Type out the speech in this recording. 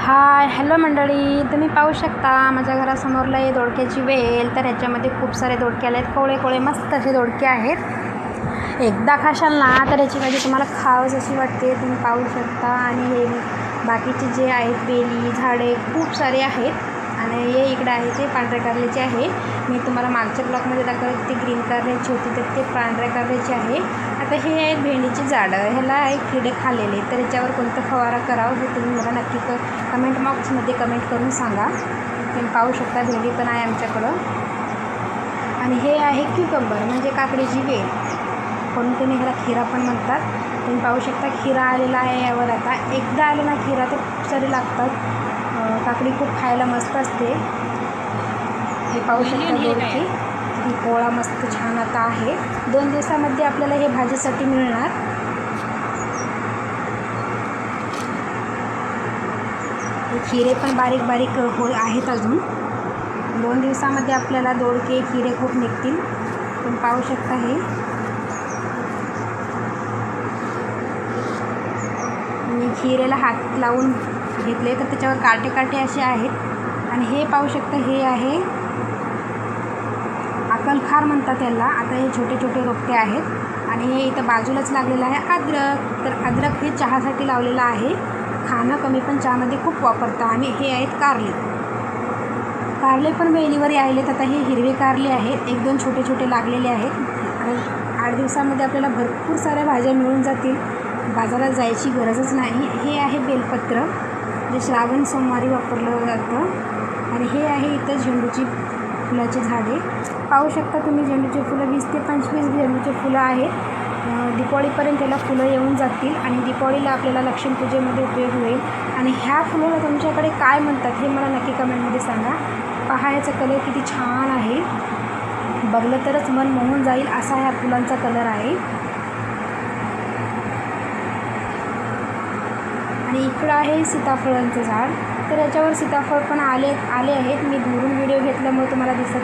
Hi hello मंडळी, तुम्ही पाहू शकता माझ्या घरासमोरला आहे दोडक्याची वेल. तर ह्याच्यामध्ये खूप सारे दोडके आले आहेत, कोवळे कोवळे मस्त असे दोडके आहेत. एकदा खाशाल ना तर याची भाजी तुम्हाला खावंच अशी वाटते. तुम्ही पाहू शकता. आणि हे बाकीचे जे आहेत वेली झाडे खूप सारे आहेत. आणि हे इकडे आहे ते पांढऱ्या कारल्याचे आहे. मी तुम्हाला मागच्या ब्लॉकमध्ये दाखवलं ते ग्रीन कारल्याची होती, तर ते पांढऱ्या कारल्याचे आहे. आता हे आहेत भेंडीची झाडं. ह्याला एक किडे खाल्लेले, तर याच्यावर कोणतं फवारा करावं हे तुम्ही मला नक्की कमेंट बॉक्समध्ये कमेंट करून सांगा. तुम्ही पाहू शकता भेंडी पण आहे आमच्याकडं. आणि हे आहे क्युकंबर म्हणजे काकडीची वेल, कोणीतरी ह्याला खिरा पण म्हणतात. तुम्ही पाहू शकता खिरा आलेला आहे यावर. आता एकदा आले ना खिरा तर खूप सारे लागतात. काकडी खूप खायला मस्त असते. हे पाहू शकता दोडकी, ही पोळा मस्त छान आता आहे. 2 दिवसामध्ये आपल्याला हे भाजीसाठी मिळणार. हे खिरे पण बारीक बारीक आहेत अजून. 2 दिवसामध्ये आपल्याला दोडके खिरे खूप निघतील. तुम्ही पाहू शकता. हे मी खिरेला हात लावून घेतले तर त्याच्यावर काटे काटे असे आहेत. आणि हे पाहू शकता हे आहे अकलखार म्हणतात त्याला. आता हे छोटे छोटे रोपटे आहेत. आणि हे इथं बाजूलाच लागलेलं आहे अद्रक. तर अद्रक हे चहासाठी लावलेलं आहे. खाणं कमी पण चहामध्ये खूप वापरतं. आणि हे आहेत कारले. कारले पण वेलीवर यायलेत. आता हे हिरवे कारले आहेत, 1-2 छोटे छोटे लागलेले आहेत. आणि 8 दिवसामध्ये आपल्याला भरपूर साऱ्या भाज्या मिळून जातील. बाजारात जायची गरजच नाही. हे आहे बेलपत्र, जे श्रावण सोमवारी वापरलं जातं. आणि हे आहे इथं झेंडूची फुलाची झाडे. पाहू शकता तुम्ही झेंडूची फुलं 20 ते 25 झेंडूचे फुलं आहेत. दिवाळीपर्यंत याला फुलं येऊन जातील. आणि दिवाळीला आपल्याला लक्ष्मीपूजेमध्ये उपयोग होईल. आणि ह्या फुलाला तुमच्याकडे काय म्हणतात हे मला नक्की कमेंटमध्ये सांगा. पहा याचा कलर किती छान आहे, बघलं तरच मन मोहून जाईल असा ह्या फुलांचा कलर आहे. आणि इकडं आहे सीताफळांचं झाड. तर याच्यावर सीताफळ पण आले आहेत. मी दुरून व्हिडिओ घेतल्यामुळे तुम्हाला दिसत